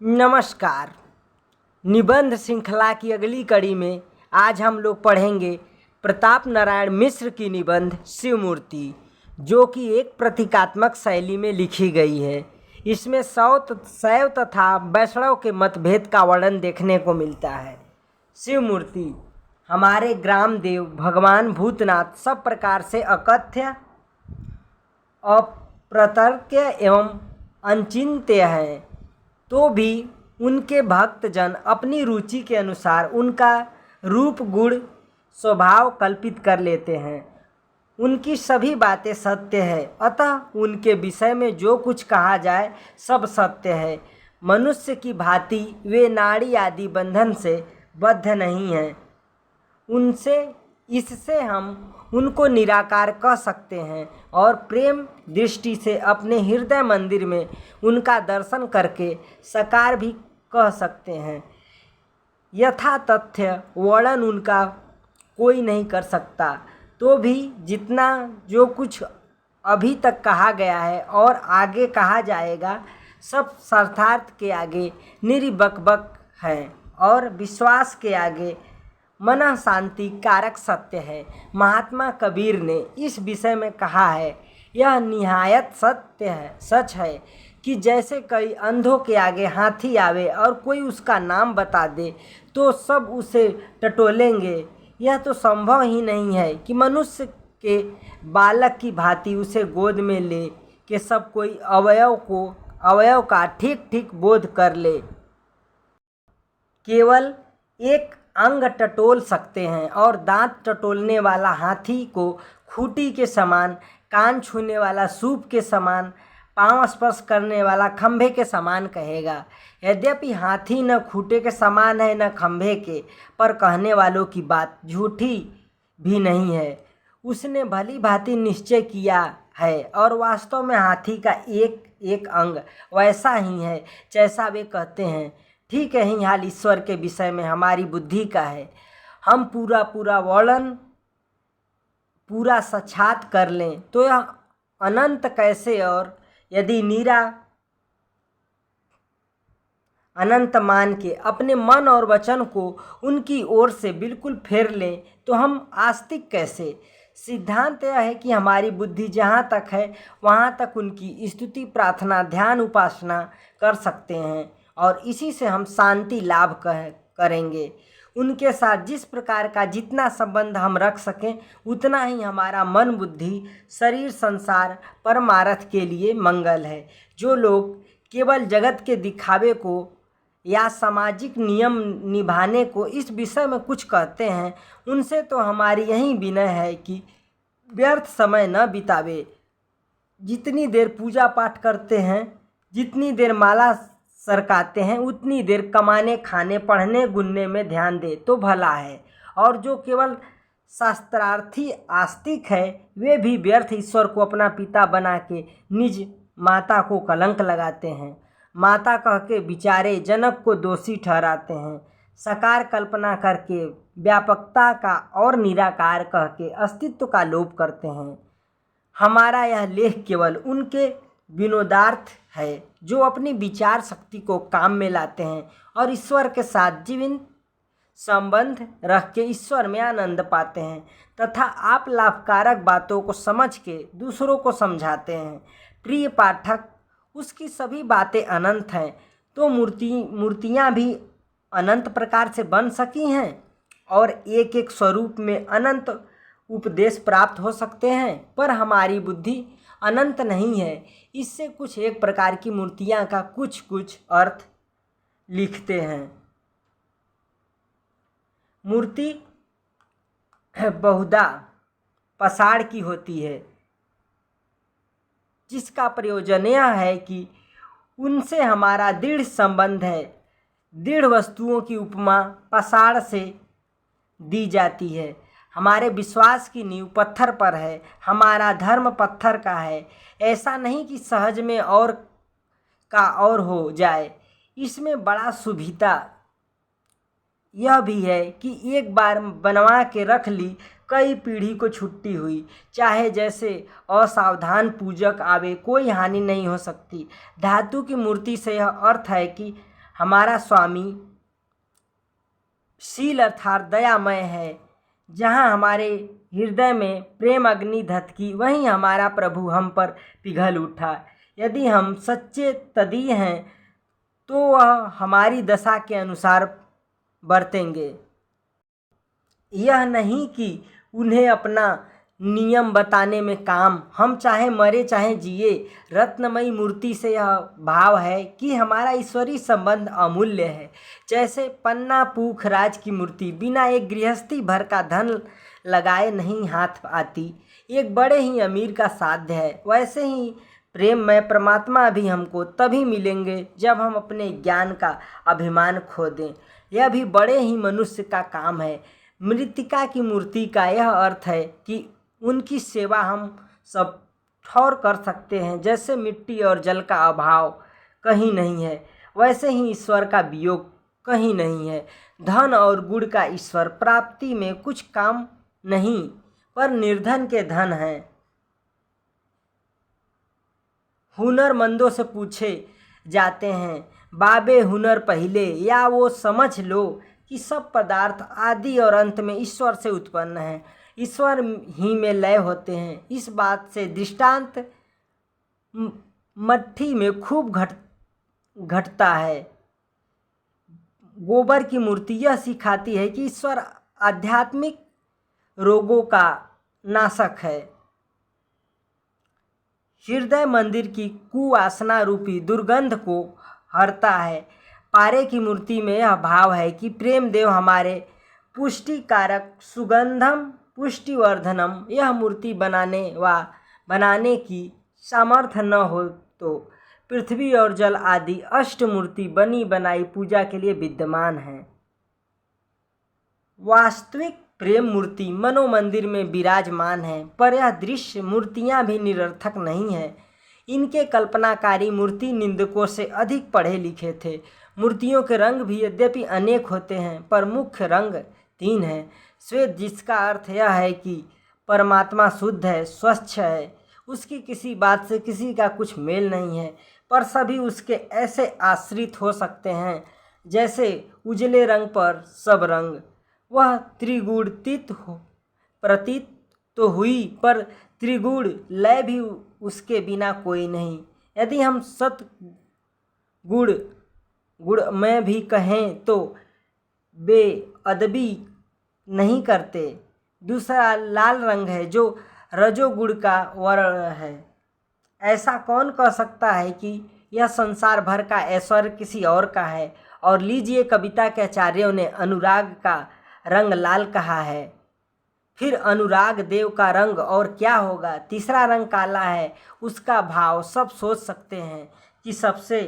नमस्कार। निबंध श्रृंखला की अगली कड़ी में आज हम लोग पढ़ेंगे प्रताप नारायण मिश्र की निबंध शिव मूर्ति, जो कि एक प्रतीकात्मक शैली में लिखी गई है। इसमें शैव तथा वैष्णव के मतभेद का वर्णन देखने को मिलता है। शिव मूर्ति हमारे ग्राम देव भगवान भूतनाथ सब प्रकार से अकथ्य, अप्रतर्क्य एवं अचिंत्य हैं, तो भी उनके भक्तजन अपनी रुचि के अनुसार उनका रूप गुण स्वभाव कल्पित कर लेते हैं। उनकी सभी बातें सत्य है, अतः उनके विषय में जो कुछ कहा जाए सब सत्य है। मनुष्य की भांति वे नाड़ी आदि बंधन से बद्ध नहीं हैं। इससे हम उनको निराकार कह सकते हैं और प्रेम दृष्टि से अपने हृदय मंदिर में उनका दर्शन करके साकार भी कह सकते हैं। यथा तथ्य वर्णन उनका कोई नहीं कर सकता, तो भी जितना जो कुछ अभी तक कहा गया है और आगे कहा जाएगा सब शास्त्रार्थ के आगे निरिबकबक है और विश्वास के आगे मन शांति कारक सत्य है। महात्मा कबीर ने इस विषय में कहा है, यह निहायत सच है कि जैसे कई अंधों के आगे हाथी आवे और कोई उसका नाम बता दे तो सब उसे टटोलेंगे। यह तो संभव ही नहीं है कि मनुष्य के बालक की भांति उसे गोद में ले कि सब कोई अवयव का ठीक ठीक बोध कर ले। केवल एक अंग टटोल सकते हैं और दांत टटोलने वाला हाथी को खूंटी के समान, कान छूने वाला सूप के समान, पांव स्पर्श करने वाला खंभे के समान कहेगा। यद्यपि हाथी न खूंटे के समान है न खंभे के, पर कहने वालों की बात झूठी भी नहीं है। उसने भली भांति निश्चय किया है और वास्तव में हाथी का एक एक अंग वैसा ही है जैसा वे कहते हैं। ठीक यही हाल ईश्वर के विषय में हमारी बुद्धि का है। हम पूरा वर्णन पूरा साक्षात कर लें तो यह अनंत कैसे, और यदि नीरा अनंत मान के अपने मन और वचन को उनकी ओर से बिल्कुल फेर लें तो हम आस्तिक कैसे। सिद्धांत यह है कि हमारी बुद्धि जहाँ तक है वहाँ तक उनकी स्तुति प्रार्थना ध्यान उपासना कर सकते हैं और इसी से हम शांति लाभ करेंगे। उनके साथ जिस प्रकार का जितना संबंध हम रख सकें उतना ही हमारा मन बुद्धि शरीर संसार परमार्थ के लिए मंगल है। जो लोग केवल जगत के दिखावे को या सामाजिक नियम निभाने को इस विषय में कुछ कहते हैं, उनसे तो हमारी यही विनय है कि व्यर्थ समय न बितावे। जितनी देर पूजा पाठ करते हैं, जितनी देर माला सरकाते हैं, उतनी देर कमाने खाने पढ़ने गुनने में ध्यान दे तो भला है। और जो केवल शास्त्रार्थी आस्तिक है वे भी व्यर्थ ईश्वर को अपना पिता बना के निज माता को कलंक लगाते हैं। माता कह के बिचारे जनक को दोषी ठहराते हैं। साकार कल्पना करके व्यापकता का और निराकार कह के अस्तित्व का लोप करते हैं। हमारा यह लेख केवल उनके विनोदार्थ है जो अपनी विचार शक्ति को काम में लाते हैं और ईश्वर के साथ जीवंत संबंध रख के ईश्वर में आनंद पाते हैं तथा आप लाभकारक बातों को समझ के दूसरों को समझाते हैं। प्रिय पाठक, उसकी सभी बातें अनंत हैं तो मूर्तियाँ भी अनंत प्रकार से बन सकी हैं और एक एक स्वरूप में अनंत उपदेश प्राप्त हो सकते हैं, पर हमारी बुद्धि अनंत नहीं है। इससे कुछ एक प्रकार की मूर्तियाँ का कुछ कुछ अर्थ लिखते हैं। मूर्ति बहुधा पसाड़ की होती है, जिसका प्रयोजन यह है कि उनसे हमारा दृढ़ संबंध है। दृढ़ वस्तुओं की उपमा पसाड़ से दी जाती है। हमारे विश्वास की नींव पत्थर पर है, हमारा धर्म पत्थर का है। ऐसा नहीं कि सहज में और का और हो जाए। इसमें बड़ा सुविधा यह भी है कि एक बार बनवा के रख ली कई पीढ़ी को छुट्टी हुई, चाहे जैसे असावधान पूजक आवे कोई हानि नहीं हो सकती। धातु की मूर्ति से यह अर्थ है कि हमारा स्वामी शील अर्थात दयामय है। जहाँ हमारे हृदय में प्रेम अग्नि धधकी, वहीं हमारा प्रभु हम पर पिघल उठा। यदि हम सच्चे तदीय हैं तो वह हमारी दशा के अनुसार बरतेंगे। यह नहीं कि उन्हें अपना नियम बताने में काम, हम चाहे मरे चाहे जिए। रत्नमयी मूर्ति से यह भाव है कि हमारा ईश्वरीय संबंध अमूल्य है। जैसे पन्ना पूख राज की मूर्ति बिना एक गृहस्थी भर का धन लगाए नहीं हाथ आती, एक बड़े ही अमीर का साध्य है, वैसे ही प्रेममय परमात्मा भी हमको तभी मिलेंगे जब हम अपने ज्ञान का अभिमान खो दें। यह भी बड़े ही मनुष्य का काम है। मृत्तिका की मूर्ति का यह अर्थ है कि उनकी सेवा हम सब ठौर कर सकते हैं। जैसे मिट्टी और जल का अभाव कहीं नहीं है, वैसे ही ईश्वर का वियोग कहीं नहीं है। धन और गुण का ईश्वर प्राप्ति में कुछ काम नहीं, पर निर्धन के धन हैं। हुनरमंदों से पूछे जाते हैं, बाबे हुनर पहिले, या वो समझ लो कि सब पदार्थ आदि और अंत में ईश्वर से उत्पन्न हैं, ईश्वर ही में लय होते हैं। इस बात से दृष्टांत मट्ठी में खूब घटता है। गोबर की मूर्ति यह सिखाती है कि ईश्वर आध्यात्मिक रोगों का नाशक है। हृदय मंदिर की कुवासना रूपी दुर्गंध को हरता है। पारे की मूर्ति में यह भाव है कि प्रेम देव हमारे पुष्टि कारक सुगंधम पुष्टिवर्धनम। यह मूर्ति बनाने की सामर्थ्य न हो तो पृथ्वी और जल आदि अष्ट मूर्ति बनी बनाई पूजा के लिए विद्यमान है। वास्तविक प्रेम मूर्ति मनोमंदिर में विराजमान है, पर यह दृश्य मूर्तियां भी निरर्थक नहीं है। इनके कल्पनाकारी मूर्ति निंदकों से अधिक पढ़े लिखे थे। मूर्तियों के रंग भी यद्यपि अनेक होते हैं, पर मुख्य रंग 3 हैं। श्वेत, जिसका अर्थ यह है कि परमात्मा शुद्ध है, स्वच्छ है, उसकी किसी बात से किसी का कुछ मेल नहीं है, पर सभी उसके ऐसे आश्रित हो सकते हैं जैसे उजले रंग पर सब रंग। वह त्रिगुणतीत प्रतीत तो हुई, पर त्रिगुण लय भी उसके बिना कोई नहीं। यदि हम गुण में भी कहें तो बेअदबी नहीं करते। दूसरा लाल रंग है जो रजोगुण का वर्ण है। ऐसा कौन कह सकता है कि यह संसार भर का ऐश्वर्य किसी और का है। और लीजिए, कविता के आचार्यों ने अनुराग का रंग लाल कहा है। फिर अनुराग देव का रंग और क्या होगा। तीसरा रंग काला है। उसका भाव सब सोच सकते हैं कि सबसे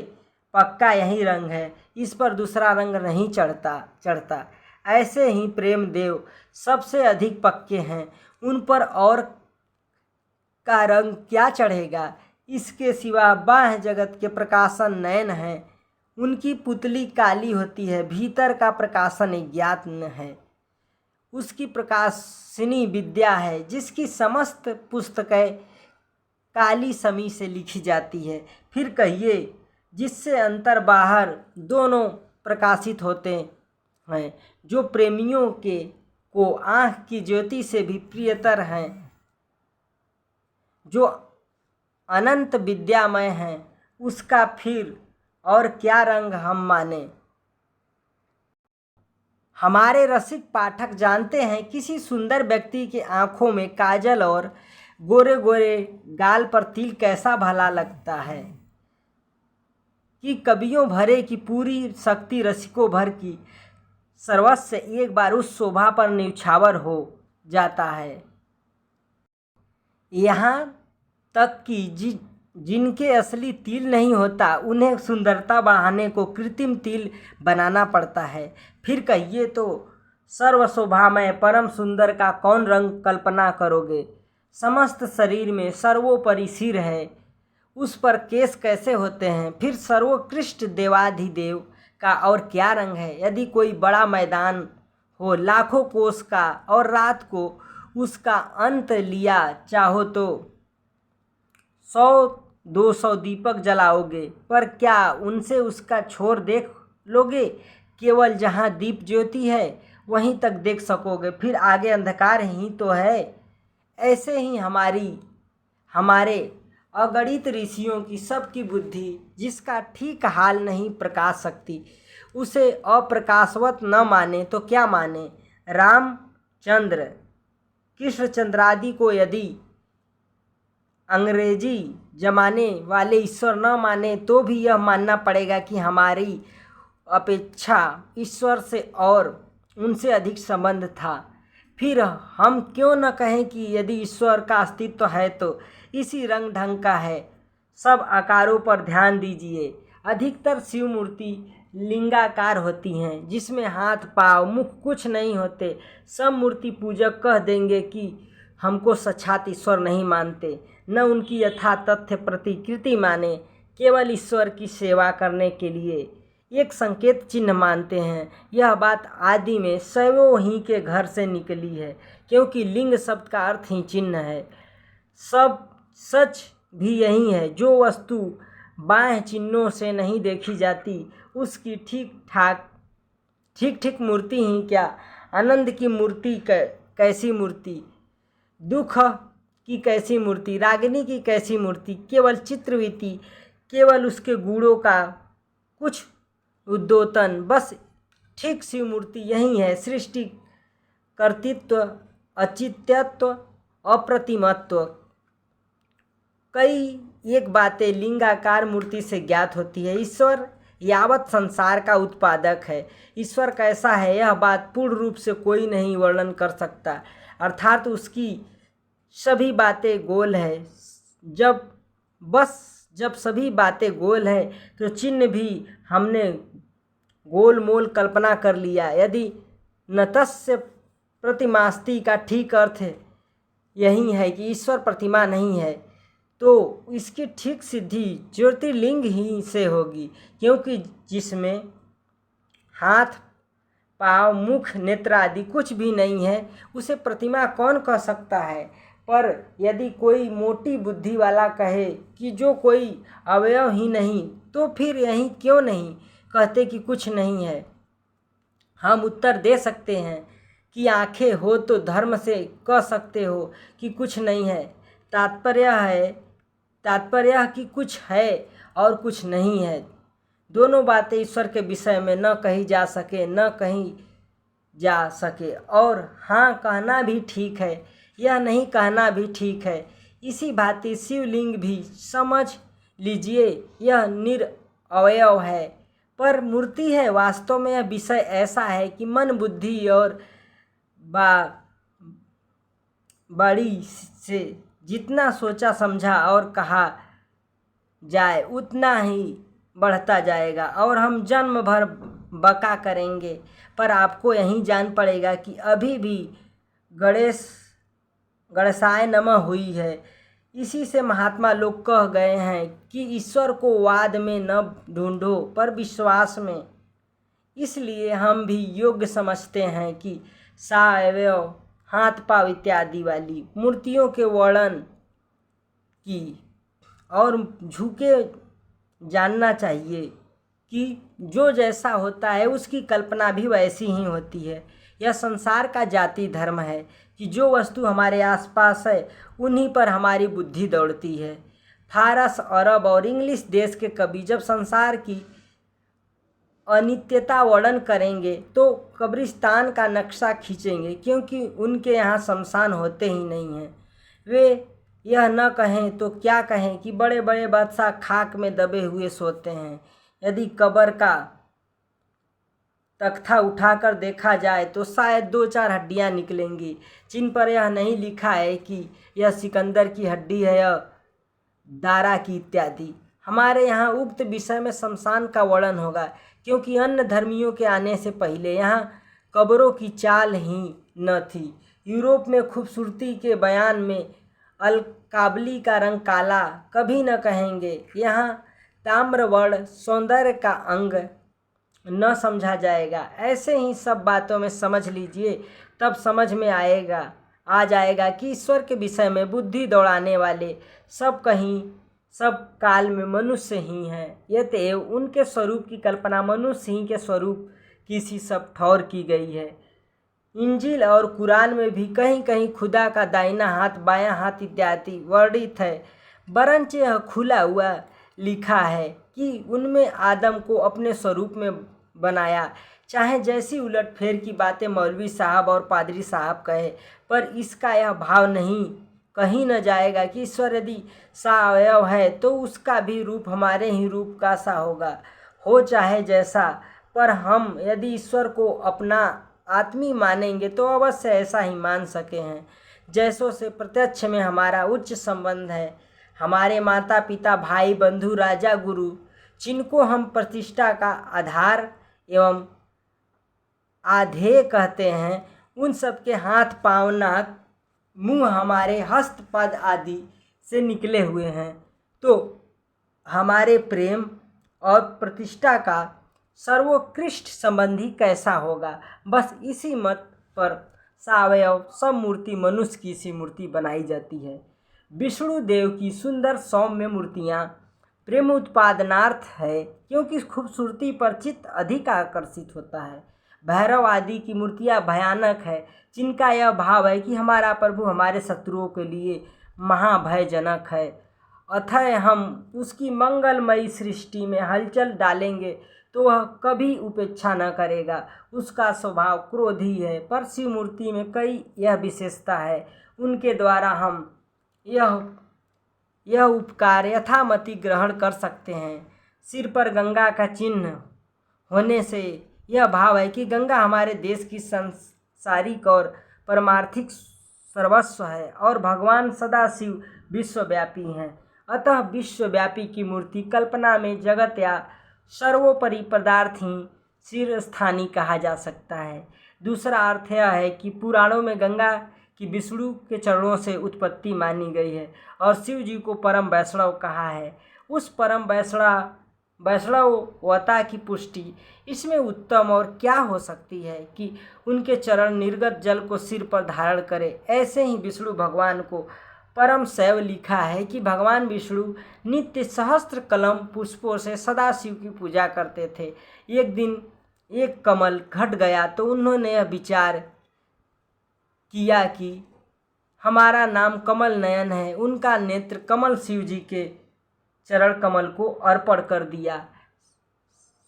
पक्का यही रंग है, इस पर दूसरा रंग नहीं चढ़ता। ऐसे ही प्रेम देव सबसे अधिक पक्के हैं, उन पर और का रंग क्या चढ़ेगा। इसके सिवा बाह्य जगत के प्रकाशन नयन हैं, उनकी पुतली काली होती है, भीतर का प्रकाशन अज्ञात है। उसकी प्रकाशिनी विद्या है, जिसकी समस्त पुस्तकें काली समी से लिखी जाती है। फिर कहिए, जिससे अंतर बाहर दोनों प्रकाशित होते हैं, जो प्रेमियों को आँख की ज्योति से भी प्रियतर हैं, जो अनंत विद्यामय हैं, उसका फिर और क्या रंग हम माने। हमारे रसिक पाठक जानते हैं, किसी सुंदर व्यक्ति के आँखों में काजल और गोरे गोरे गाल पर तिल कैसा भला लगता है कि कवियों भरे की पूरी शक्ति रसिकों भर की सर्वस्व एक बार उस शोभा पर न्यौछावर हो जाता है। यहाँ तक कि जिनके असली तिल नहीं होता, उन्हें सुंदरता बढ़ाने को कृत्रिम तिल बनाना पड़ता है। फिर कहिए तो सर्वशोभामय परम सुंदर का कौन रंग कल्पना करोगे। समस्त शरीर में सर्वोपरि सिर है, उस पर केस कैसे होते हैं। फिर सर्वोत्कृष्ट देवाधिदेव का और क्या रंग है। यदि कोई बड़ा मैदान हो लाखों कोस का और रात को उसका अंत लिया चाहो तो 100-200 दीपक जलाओगे, पर क्या उनसे उसका छोर देख लोगे, केवल जहाँ दीप ज्योति है वहीं तक देख सकोगे, फिर आगे अंधकार ही तो है। ऐसे ही हमारे अगणित ऋषियों की सबकी बुद्धि, जिसका ठीक हाल नहीं प्रकाश सकती, उसे अप्रकाशवत न माने तो क्या माने। रामचंद्र कृष्णचंद्रादि को यदि अंग्रेजी जमाने वाले ईश्वर न माने तो भी यह मानना पड़ेगा कि हमारी अपेक्षा ईश्वर से और उनसे अधिक संबंध था। फिर हम क्यों न कहें कि यदि ईश्वर का अस्तित्व है तो इसी रंग ढंग का है। सब आकारों पर ध्यान दीजिए। अधिकतर शिव मूर्ति लिंगाकार होती हैं, जिसमें हाथ पाँव मुख कुछ नहीं होते। सब मूर्ति पूजक कह देंगे कि हमको साक्षात ईश्वर नहीं मानते, न उनकी यथा तथ्य प्रतिकृति माने, केवल ईश्वर की सेवा करने के लिए एक संकेत चिन्ह मानते हैं। यह बात आदि में शैवों ही के घर से निकली है, क्योंकि लिंग शब्द का अर्थ ही चिन्ह है। सब सच भी यही है। जो वस्तु बाह्य चिन्हों से नहीं देखी जाती, उसकी ठीक ठीक मूर्ति ही क्या, आनंद की मूर्ति कैसी मूर्ति, दुख की कैसी मूर्ति, रागिनी की कैसी मूर्ति, केवल चित्रवृत्ति, केवल उसके गुणों का कुछ उद्योतन, बस ठीक शिव मूर्ति यही है। सृष्टि कर्तृत्व, अचित्यत्व, अप्रतिमत्व, कई एक बातें लिंगाकार मूर्ति से ज्ञात होती है। ईश्वर यावत संसार का उत्पादक है। ईश्वर कैसा है यह बात पूर्ण रूप से कोई नहीं वर्णन कर सकता, अर्थात उसकी सभी बातें गोल है। जब सभी बातें गोल है तो चिन्ह भी हमने गोल मोल कल्पना कर लिया। यदि नतस्य प्रतिमास्ति का ठीक अर्थ यही है कि ईश्वर प्रतिमा नहीं है, तो इसकी ठीक सिद्धि ज्योतिर्लिंग ही से होगी, क्योंकि जिसमें हाथ पाँव मुख नेत्र आदि कुछ भी नहीं है उसे प्रतिमा कौन कह सकता है। पर यदि कोई मोटी बुद्धि वाला कहे कि जो कोई अवयव ही नहीं, तो फिर यही क्यों नहीं कहते कि कुछ नहीं है। हम उत्तर दे सकते हैं कि आंखें हो तो धर्म से कह सकते हो कि कुछ नहीं है। तात्पर्य है कि कुछ है और कुछ नहीं है। दोनों बातें ईश्वर के विषय में न कही जा सके और हाँ कहना भी ठीक है, यह नहीं कहना भी ठीक है। इसी भांति शिवलिंग भी समझ लीजिए यह निरअवयव है, पर मूर्ति है। वास्तव में यह विषय ऐसा है कि मन बुद्धि और बड़ी से जितना सोचा समझा और कहा जाए उतना ही बढ़ता जाएगा और हम जन्म भर बका करेंगे। पर आपको यही जान पड़ेगा कि अभी भी गणेशाय नमः हुई है। इसी से महात्मा लोग कह गए हैं कि ईश्वर को वाद में न ढूंढो पर विश्वास में। इसलिए हम भी योग्य समझते हैं कि सावयव हाथ पाँव इत्यादि वाली मूर्तियों के वर्णन की और झुके जानना चाहिए कि जो जैसा होता है उसकी कल्पना भी वैसी ही होती है। यह संसार का जाति धर्म है कि जो वस्तु हमारे आसपास है उन्हीं पर हमारी बुद्धि दौड़ती है। फारस, अरब और इंग्लिश देश के कवि जब संसार की अनित्यता वर्णन करेंगे तो कब्रिस्तान का नक्शा खींचेंगे, क्योंकि उनके यहाँ शमशान होते ही नहीं हैं। वे यह न कहें तो क्या कहें कि बड़े बड़े बादशाह खाक में दबे हुए सोते हैं। यदि कब्र का तख्ता उठाकर देखा जाए तो शायद 2-4 हड्डियां निकलेंगी, जिन पर यह नहीं लिखा है कि यह सिकंदर की हड्डी है या दारा की इत्यादि। हमारे यहाँ उक्त विषय में शमशान का वर्णन होगा, क्योंकि अन्य धर्मियों के आने से पहले यहाँ कब्रों की चाल ही न थी। यूरोप में खूबसूरती के बयान में अलकाबली का रंग काला कभी न कहेंगे। यहाँ ताम्रवर्ण सौंदर्य का अंग न समझा जाएगा। ऐसे ही सब बातों में समझ लीजिए, तब समझ में आ जाएगा कि ईश्वर के विषय में बुद्धि दौड़ाने वाले सब कहीं सब काल में मनुष्य ही हैं। यतएव उनके स्वरूप की कल्पना मनुष्य ही के स्वरूप की सी सब ठौर की गई है। इंजील और कुरान में भी कहीं कहीं खुदा का दाहिना हाथ, बायां हाथ इत्यादि वर्णित है, वरंच यह खुला हुआ लिखा है कि उनमें आदम को अपने स्वरूप में बनाया। चाहे जैसी उलटफेर की बातें मौलवी साहब और पादरी साहब कहे, पर इसका यह भाव नहीं कहीं न जाएगा कि ईश्वर यदि सावयव है तो उसका भी रूप हमारे ही रूप का सा होगा, हो चाहे जैसा। पर हम यदि ईश्वर को अपना आत्मी मानेंगे तो अवश्य ऐसा ही मान सके हैं जैसों से प्रत्यक्ष में हमारा उच्च संबंध है। हमारे माता पिता, भाई बंधु, राजा गुरु, जिनको हम प्रतिष्ठा का आधार एवं आधेय कहते हैं, उन सब के हाथ, पाँव, नाक, मुंह हमारे हस्त पद आदि से निकले हुए हैं। तो हमारे प्रेम और प्रतिष्ठा का सर्वोत्कृष्ट संबंधी कैसा होगा। बस इसी मत पर सावयव सब मूर्ति मनुष्य की सी मूर्ति बनाई जाती है। विष्णु देव की सुंदर सौम्य मूर्तियाँ प्रेम उत्पादनार्थ है, क्योंकि खूबसूरती पर चित्त अधिक आकर्षित होता है। भैरव आदि की मूर्तियाँ भयानक है, जिनका यह भाव है कि हमारा प्रभु हमारे शत्रुओं के लिए महाभयजनक है, अतः हम उसकी मंगलमयी सृष्टि में हलचल डालेंगे तो वह कभी उपेक्षा न करेगा। उसका स्वभाव क्रोधी है, पर शिव मूर्ति में कई यह विशेषता है, उनके द्वारा हम यह उपकार यथामति ग्रहण कर सकते हैं। सिर पर गंगा का चिन्ह होने से यह भाव है कि गंगा हमारे देश की सांसारिक और परमार्थिक सर्वस्व है और भगवान सदाशिव विश्वव्यापी हैं। अतः विश्वव्यापी की मूर्ति कल्पना में जगत या सर्वोपरि पदार्थ ही शीर्षस्थानी कहा जा सकता है। दूसरा अर्थ यह है कि पुराणों में गंगा की विष्णु के चरणों से उत्पत्ति मानी गई है और शिव जी को परम वैष्णव कहा है। उस परम वैष्णवता की पुष्टि इसमें उत्तम और क्या हो सकती है कि उनके चरण निर्गत जल को सिर पर धारण करे। ऐसे ही विष्णु भगवान को परम शैव लिखा है कि भगवान विष्णु नित्य सहस्त्र कलम पुष्पों से सदाशिव की पूजा करते थे। एक दिन एक कमल घट गया तो उन्होंने यह विचार किया कि हमारा नाम कमल नयन है। उनका नेत्र कमल शिव जी के चरण कमल को अर्पण कर दिया।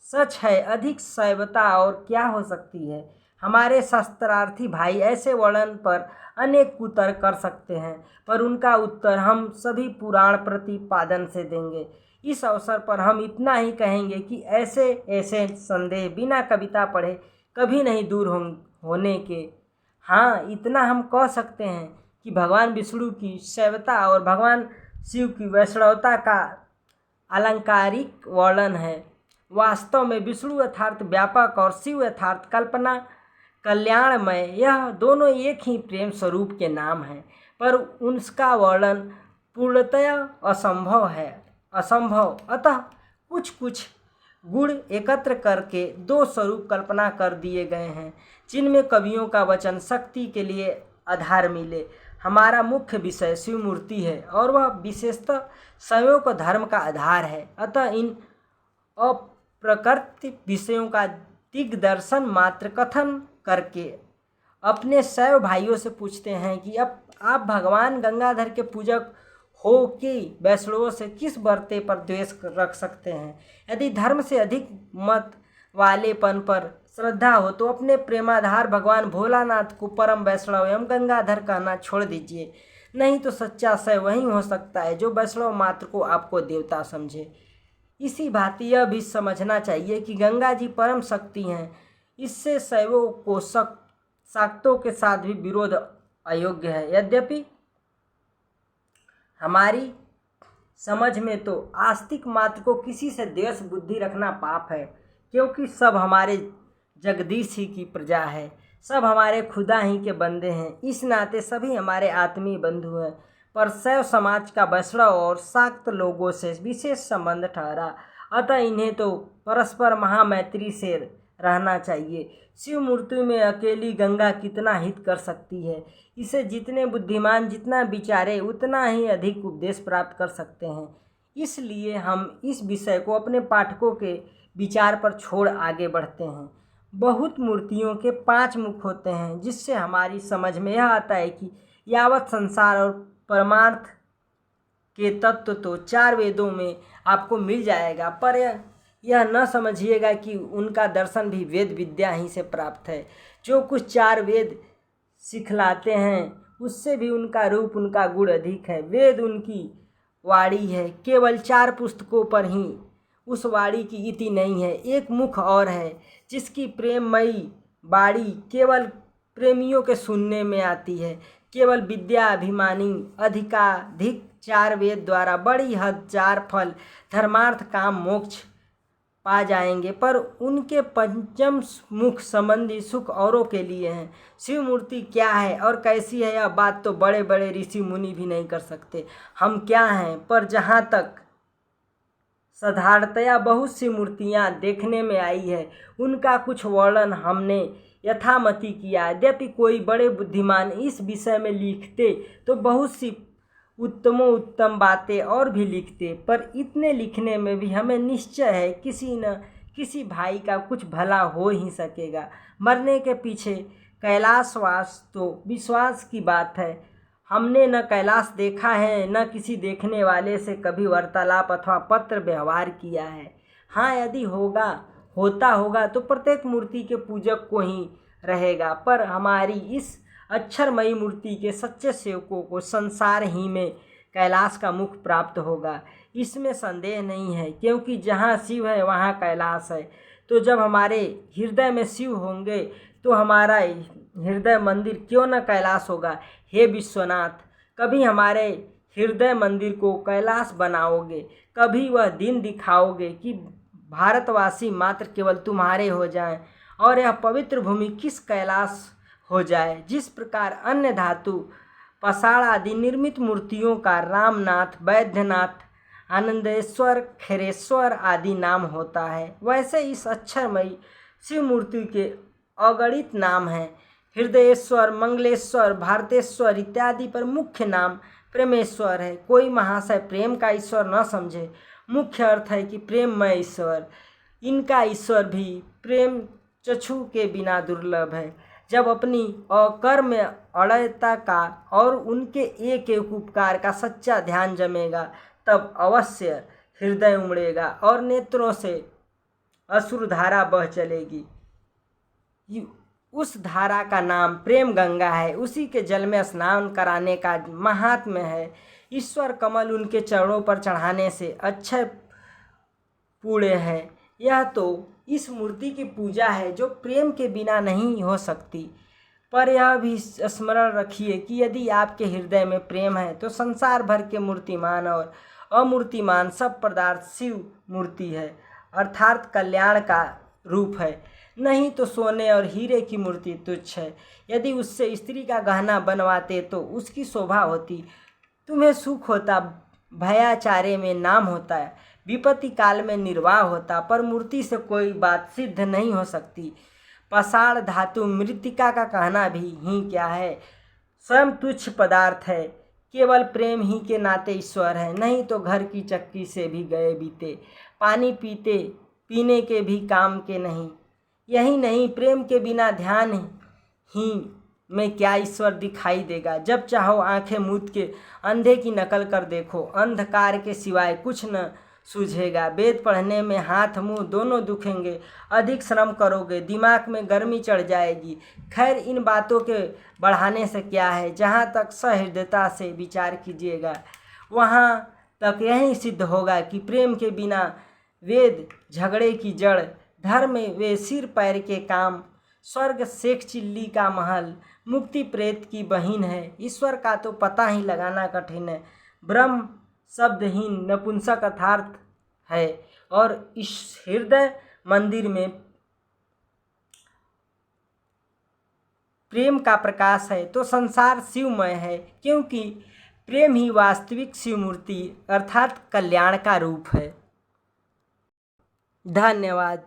सच है, अधिक शैवता और क्या हो सकती है। हमारे शास्त्रार्थी भाई ऐसे वर्णन पर अनेक कुतर्क कर सकते हैं, पर उनका उत्तर हम सभी पुराण प्रतिपादन से देंगे। इस अवसर पर हम इतना ही कहेंगे कि ऐसे ऐसे संदेह बिना कविता पढ़े कभी नहीं दूर होने के। हाँ, इतना हम कह सकते हैं कि भगवान विष्णु की शैवता और भगवान शिव की वैष्णवता का अलंकारिक वर्णन है। वास्तव में विष्णु यथार्थ व्यापक और शिव यथार्थ कल्पना कल्याणमय, यह दोनों एक ही प्रेम स्वरूप के नाम हैं, पर उनका वर्णन पूर्णतया असंभव। अतः कुछ कुछ गुण एकत्र करके दो स्वरूप कल्पना कर दिए गए हैं, जिनमें कवियों का वचन शक्ति के लिए आधार मिले। हमारा मुख्य विषय शिव मूर्ति है और वह विशेषतः शैवों को धर्म का आधार है। अतः इन अप्रकृत विषयों का दिग्दर्शन मात्र कथन करके अपने शैव भाइयों से पूछते हैं कि अब आप भगवान गंगाधर के पूजक हो कि वैष्णवों से किस बर्ते पर द्वेष रख सकते हैं। यदि धर्म से अधिक मत वालेपन पर श्रद्धा हो तो अपने प्रेमाधार भगवान भोलानाथ को परम वैष्णव एवं गंगाधर कहना छोड़ दीजिए। नहीं तो सच्चा शैव वही हो सकता है जो वैष्णव मात्र को आपको देवता समझे। इसी भांति यह भी समझना चाहिए कि गंगा जी परम शक्ति हैं। इससे शैवों को शाक्तों के साथ भी विरोध अयोग्य है। यद्यपि हमारी समझ में तो आस्तिक मात्र को किसी से द्वेष बुद्धि रखना पाप है, क्योंकि सब हमारे जगदीश ही की प्रजा है, सब हमारे खुदा ही के बंदे हैं। इस नाते सभी हमारे आत्मीय बंधु हैं। पर शैव समाज का वैष्णव और शाक्त लोगों से विशेष संबंध ठहरा, अतः इन्हें तो परस्पर महामैत्री से रहना चाहिए। शिव मूर्ति में अकेली गंगा कितना हित कर सकती है। इसे जितने बुद्धिमान जितना विचारे उतना ही अधिक उपदेश प्राप्त कर सकते हैं। इसलिए हम इस विषय को अपने पाठकों के विचार पर छोड़ आगे बढ़ते हैं। बहुत मूर्तियों के 5 मुख होते हैं, जिससे हमारी समझ में यह आता है कि यावत संसार और परमार्थ के तत्व तो 4 वेदों में आपको मिल जाएगा, पर यह न समझिएगा कि उनका दर्शन भी वेद विद्या ही से प्राप्त है। जो कुछ 4 वेद सिखलाते हैं उससे भी उनका रूप, उनका गुण अधिक है। वेद उनकी वाणी है, केवल 4 पुस्तकों पर ही उस वाणी की इति नहीं है। एक मुख और है जिसकी प्रेममयी वाणी केवल प्रेमियों के सुनने में आती है। केवल विद्या अभिमानी अधिकाधिक 4 वेद द्वारा बड़ी हद 4 फल धर्मार्थ काम मोक्ष पा जाएंगे, पर उनके पंचम मुख संबंधी सुख औरों के लिए हैं। शिव मूर्ति क्या है और कैसी है, यह बात तो बड़े बड़े ऋषि मुनि भी नहीं कर सकते। हम क्या हैं, पर जहाँ तक साधारणतया बहुत सी मूर्तियाँ देखने में आई है, उनका कुछ वर्णन हमने यथामति किया। यद्यपि कोई बड़े बुद्धिमान इस विषय में लिखते तो बहुत सी उत्तम बातें और भी लिखते, पर इतने लिखने में भी हमें निश्चय है किसी न किसी भाई का कुछ भला हो ही सकेगा। मरने के पीछे कैलाशवास तो विश्वास की बात है। हमने न कैलाश देखा है, न किसी देखने वाले से कभी वार्तालाप अथवा पत्र व्यवहार किया है। हाँ, यदि होता होगा तो प्रत्येक मूर्ति के पूजक को ही रहेगा, पर हमारी इस अक्षरमयी मूर्ति के सच्चे सेवकों को संसार ही में कैलाश का मुख प्राप्त होगा, इसमें संदेह नहीं है। क्योंकि जहाँ शिव है वहाँ कैलाश है। तो जब हमारे हृदय में शिव होंगे तो हमारा हृदय मंदिर क्यों न कैलाश होगा। हे विश्वनाथ, कभी हमारे हृदय मंदिर को कैलाश बनाओगे, कभी वह दिन दिखाओगे कि भारतवासी मात्र केवल तुम्हारे हो जाएं और यह पवित्र भूमि किस कैलाश हो जाए। जिस प्रकार अन्य धातु पाषाण आदि निर्मित मूर्तियों का रामनाथ, वैद्यनाथ, आनंदेश्वर, खैरेश्वर आदि नाम होता है, वैसे इस अक्षरमयी शिव मूर्ति के अगणित नाम हैं। हृदयेश्वर, मंगलेश्वर, भारतेश्वर इत्यादि पर मुख्य नाम प्रेमेश्वर है। कोई महाशय प्रेम का ईश्वर न समझे। मुख्य अर्थ है कि प्रेममय ईश्वर। इनका ईश्वर भी प्रेम चक्षु के बिना दुर्लभ है। जब अपनी अकर्म अड़यता का और उनके एक एक उपकार का सच्चा ध्यान जमेगा, तब अवश्य हृदय उमड़ेगा और नेत्रों से अश्रुधारा बह चलेगी। उस धारा का नाम प्रेम गंगा है। उसी के जल में स्नान कराने का महात्म्य है। ईश्वर कमल उनके चरणों पर चढ़ाने से अक्षय पुण्य है। यह तो इस मूर्ति की पूजा है जो प्रेम के बिना नहीं हो सकती। पर यह भी स्मरण रखिए कि यदि आपके हृदय में प्रेम है तो संसार भर के मूर्तिमान और अमूर्तिमान सब पदार्थ शिव मूर्ति है, अर्थात कल्याण का रूप है। नहीं तो सोने और हीरे की मूर्ति तुच्छ है। यदि उससे स्त्री का गहना बनवाते तो उसकी शोभा होती, तुम्हें सुख होता, भयाचार्य में नाम होता है, विपत्ति काल में निर्वाह होता, पर मूर्ति से कोई बात सिद्ध नहीं हो सकती। पाषाण धातु मृत्तिका का कहना भी ही क्या है, स्वयं तुच्छ पदार्थ है। केवल प्रेम ही के नाते ईश्वर है, नहीं तो घर की चक्की से भी गए बीते, पानी पीने के भी काम के नहीं। यही नहीं, प्रेम के बिना ध्यान ही में क्या ईश्वर दिखाई देगा। जब चाहो आंखें मूंद के अंधे की नकल कर देखो, अंधकार के सिवाय कुछ न सूझेगा। वेद पढ़ने में हाथ मुंह दोनों दुखेंगे, अधिक श्रम करोगे, दिमाग में गर्मी चढ़ जाएगी। खैर, इन बातों के बढ़ाने से क्या है। जहाँ तक सहृदयता से विचार कीजिएगा वहाँ तक यही सिद्ध होगा कि प्रेम के बिना वेद झगड़े की जड़, धर्म वे सिर पैर के काम, स्वर्ग शेख चिल्ली का महल, मुक्ति प्रेत की बहिन है। ईश्वर का तो पता ही लगाना कठिन है। ब्रह्म शब्दहीन नपुंसक अर्थार्थ है और इस हृदय मंदिर में प्रेम का प्रकाश है तो संसार शिवमय है, क्योंकि प्रेम ही वास्तविक शिव मूर्ति अर्थात कल्याण का रूप है। धन्यवाद।